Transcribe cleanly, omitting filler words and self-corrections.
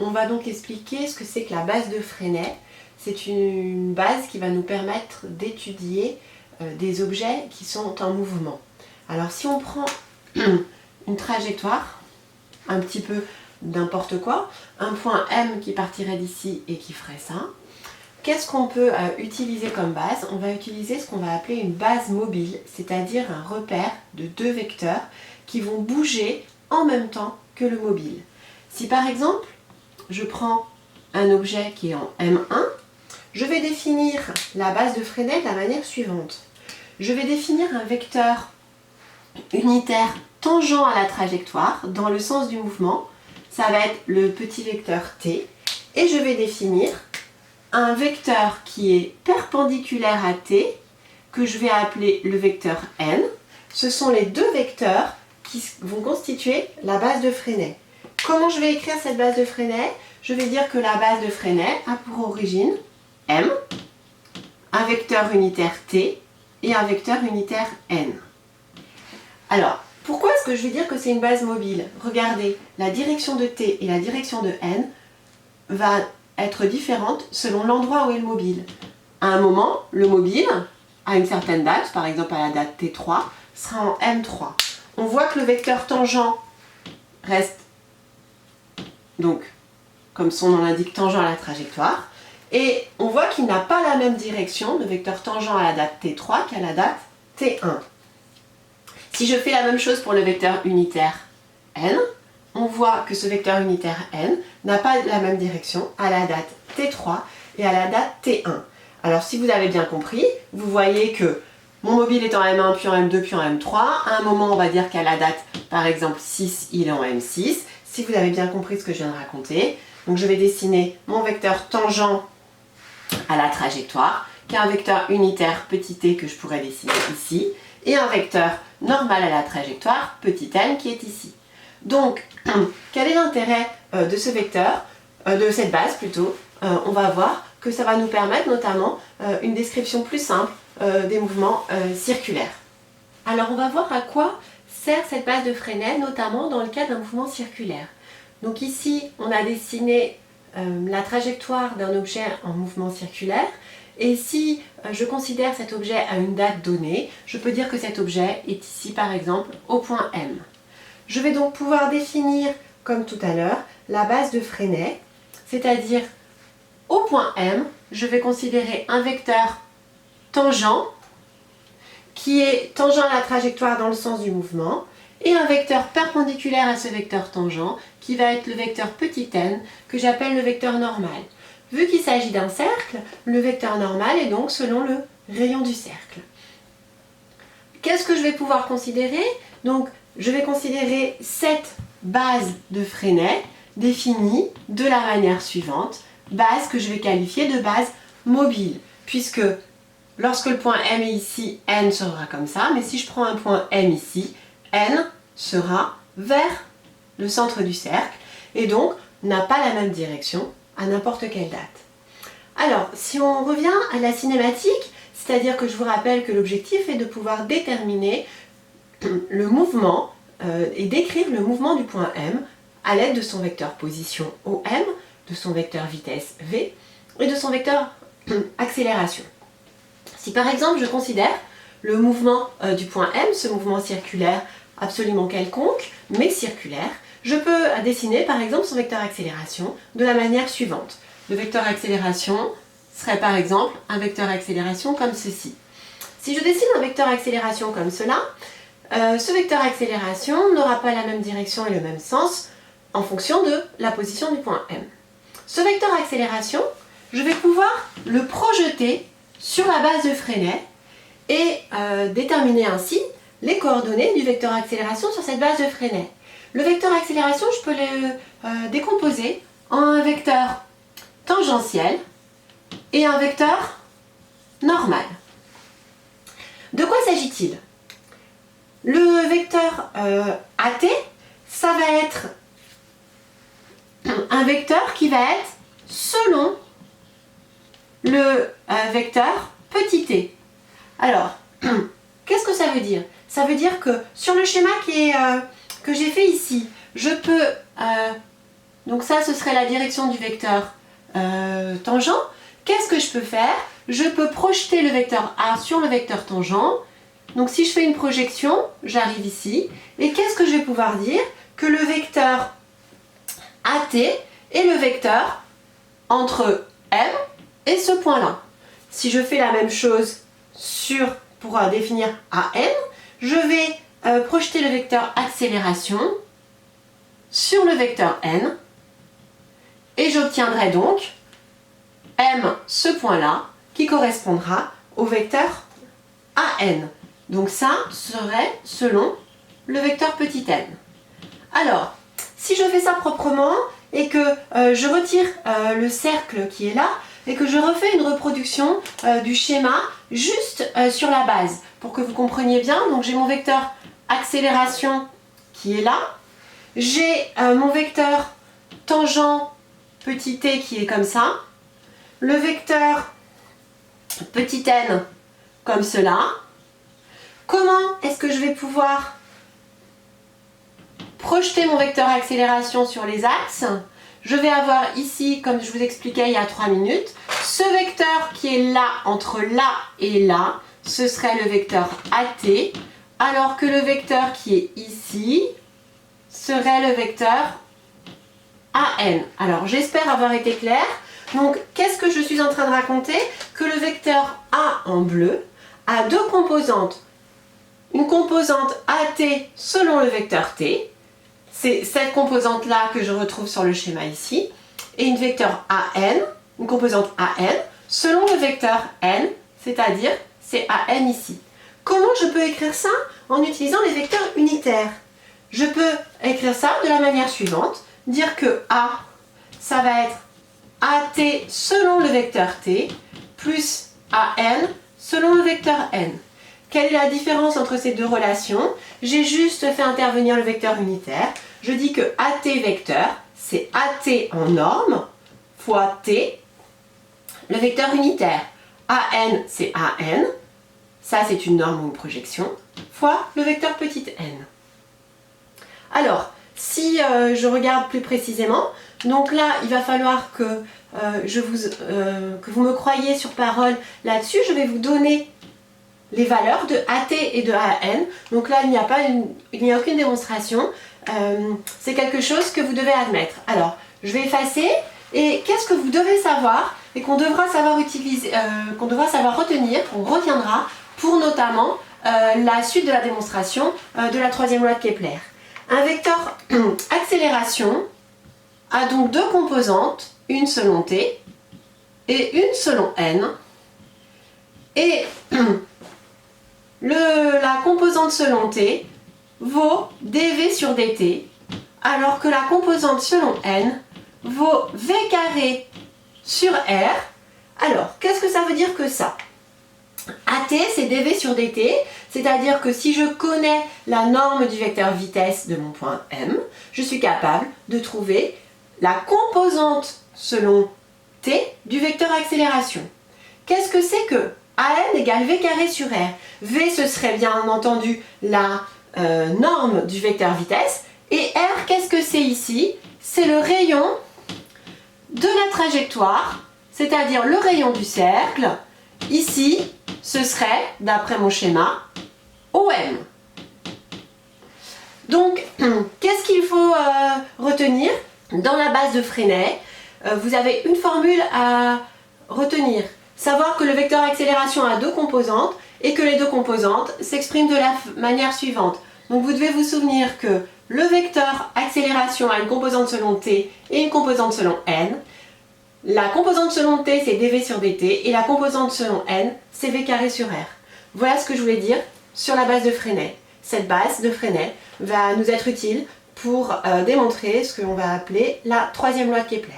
on va donc expliquer ce que c'est que la base de Freinet. C'est une base qui va nous permettre d'étudier des objets qui sont en mouvement. Alors si on prend une trajectoire, un petit peu n'importe quoi, un point M qui partirait d'ici et qui ferait ça, qu'est-ce qu'on peut utiliser comme base? On va utiliser ce qu'on va appeler une base mobile, c'est-à-dire un repère de deux vecteurs qui vont bouger en même temps que le mobile. Si par exemple, je prends un objet qui est en M1, je vais définir la base de Freinet de la manière suivante. Je vais définir un vecteur unitaire tangent à la trajectoire dans le sens du mouvement. Ça va être le petit vecteur t. Et je vais définir un vecteur qui est perpendiculaire à t, que je vais appeler le vecteur n. Ce sont les deux vecteurs qui vont constituer la base de Freinet. Comment je vais écrire cette base de Freinet? Je vais dire que la base de Freinet a pour origine m, un vecteur unitaire t et un vecteur unitaire n. Alors, pourquoi est-ce que je vais dire que c'est une base mobile? Regardez, la direction de t et la direction de n va être différente selon l'endroit où est le mobile. À un moment, le mobile, à une certaine date, par exemple à la date t3, sera en m3. On voit que le vecteur tangent reste, donc, comme son nom l'indique, tangent à la trajectoire. Et on voit qu'il n'a pas la même direction, le vecteur tangent à la date t3 qu'à la date t1. Si je fais la même chose pour le vecteur unitaire n, on voit que ce vecteur unitaire n n'a pas la même direction à la date t3 et à la date t1. Alors si vous avez bien compris, vous voyez que mon mobile est en M1, puis en M2, puis en M3. À un moment, on va dire qu'à la date, par exemple 6, il est en M6. Si vous avez bien compris ce que je viens de raconter, donc je vais dessiner mon vecteur tangent à la trajectoire, qui est un vecteur unitaire petit t que je pourrais dessiner ici, et un vecteur normal à la trajectoire, petit n, qui est ici. Donc, quel est l'intérêt de ce vecteur, de cette base plutôt? On va voir que ça va nous permettre notamment une description plus simple des mouvements circulaires. Alors, on va voir à quoi sert cette base de Freinet, notamment dans le cas d'un mouvement circulaire. Donc ici, on a dessiné la trajectoire d'un objet en mouvement circulaire. Et si je considère cet objet à une date donnée, je peux dire que cet objet est ici par exemple au point M. Je vais donc pouvoir définir, comme tout à l'heure, la base de Freinet, c'est-à-dire au point M, je vais considérer un vecteur tangent qui est tangent à la trajectoire dans le sens du mouvement et un vecteur perpendiculaire à ce vecteur tangent qui va être le vecteur petit n que j'appelle le vecteur normal. Vu qu'il s'agit d'un cercle, le vecteur normal est donc selon le rayon du cercle. Qu'est-ce que je vais pouvoir considérer? Donc, je vais considérer cette base de Freinet définie de la manière suivante, base que je vais qualifier de base mobile, puisque lorsque le point M est ici, n sera comme ça, mais si je prends un point M ici, n sera vers le centre du cercle, et donc n'a pas la même direction à n'importe quelle date. Alors, si on revient à la cinématique, c'est-à-dire que je vous rappelle que l'objectif est de pouvoir déterminer le mouvement et décrire le mouvement du point M à l'aide de son vecteur position OM, de son vecteur vitesse V et de son vecteur accélération. Si par exemple je considère le mouvement du point M, ce mouvement circulaire absolument quelconque, mais circulaire, je peux dessiner par exemple son vecteur accélération de la manière suivante. Le vecteur accélération serait par exemple un vecteur accélération comme ceci. Si je dessine un vecteur accélération comme cela, ce vecteur accélération n'aura pas la même direction et le même sens en fonction de la position du point M. Ce vecteur accélération, je vais pouvoir le projeter sur la base de Freinet et déterminer ainsi les coordonnées du vecteur accélération sur cette base de Freinet. Le vecteur accélération, je peux le décomposer en un vecteur tangentiel et un vecteur normal. De quoi s'agit-il? Le vecteur AT, ça va être un vecteur qui va être selon le vecteur petit t. Alors, qu'est-ce que ça veut dire? Ça veut dire que sur le schéma que j'ai fait ici, je peux Donc ça, ce serait la direction du vecteur tangent. Qu'est-ce que je peux faire? Je peux projeter le vecteur A sur le vecteur tangent. Donc si je fais une projection, j'arrive ici. Et qu'est-ce que je vais pouvoir dire? Que le vecteur AT est le vecteur entre M et ce point-là. Si je fais la même chose pour définir AM, je vais projeter le vecteur accélération sur le vecteur N et j'obtiendrai donc M, ce point-là, qui correspondra au vecteur AN. Donc ça serait selon le vecteur petit n. Alors, si je fais ça proprement et que je retire le cercle qui est là et que je refais une reproduction du schéma juste sur la base pour que vous compreniez bien, donc j'ai mon vecteur accélération qui est là, j'ai mon vecteur tangent petit t qui est comme ça, le vecteur petit n comme cela. Comment est-ce que je vais pouvoir projeter mon vecteur accélération sur les axes? Je vais avoir ici, comme je vous expliquais il y a 3 minutes, ce vecteur qui est là, entre là et là, ce serait le vecteur AT, alors que le vecteur qui est ici serait le vecteur AN. Alors j'espère avoir été claire. Donc qu'est-ce que je suis en train de raconter? Que le vecteur A en bleu a deux composantes. Une composante AT selon le vecteur T, c'est cette composante-là que je retrouve sur le schéma ici, et une vecteur AN, une composante AN, selon le vecteur N, c'est-à-dire c'est AN ici. Comment je peux écrire ça? En utilisant les vecteurs unitaires. Je peux écrire ça de la manière suivante, dire que A, ça va être AT selon le vecteur T, plus AN selon le vecteur N. Quelle est la différence entre ces deux relations? J'ai juste fait intervenir le vecteur unitaire. Je dis que AT vecteur, c'est AT en norme, fois T, le vecteur unitaire. AN, c'est AN, ça c'est une norme ou une projection, fois le vecteur petit n. Alors, si je regarde plus précisément, donc là, il va falloir que vous me croyiez sur parole là-dessus. Je vais vous donner les valeurs de AT et de AN. Donc là, il n'y a aucune démonstration. C'est quelque chose que vous devez admettre. Alors, je vais effacer. Et qu'est-ce que vous devez savoir et qu'on devra savoir utiliser, qu'on devra savoir retenir, qu'on retiendra pour notamment la suite de la démonstration de la troisième loi de Kepler. Un vecteur accélération a donc deux composantes, une selon t et une selon n. Et la composante selon t vaut dv sur dt, alors que la composante selon n vaut v carré sur r. Alors, qu'est-ce que ça veut dire que ça? AT, c'est dv sur dt, c'est-à-dire que si je connais la norme du vecteur vitesse de mon point M, je suis capable de trouver la composante selon t du vecteur accélération. Qu'est-ce que c'est que AN égale v carré sur r? V, ce serait bien entendu la norme du vecteur vitesse, et r, qu'est-ce que c'est ici? C'est le rayon de la trajectoire, c'est-à-dire le rayon du cercle. Ici, ce serait, d'après mon schéma, OM. Donc, qu'est-ce qu'il faut retenir? Dans la base de Freinet, vous avez une formule à retenir. Savoir que le vecteur accélération a deux composantes et que les deux composantes s'expriment de la manière suivante. Donc, vous devez vous souvenir que le vecteur accélération a une composante selon t et une composante selon n. La composante selon t, c'est dv sur dt, et la composante selon n, c'est v carré sur r. Voilà ce que je voulais dire sur la base de Freinet. Cette base de Freinet va nous être utile pour démontrer ce que l'on va appeler la troisième loi de Kepler.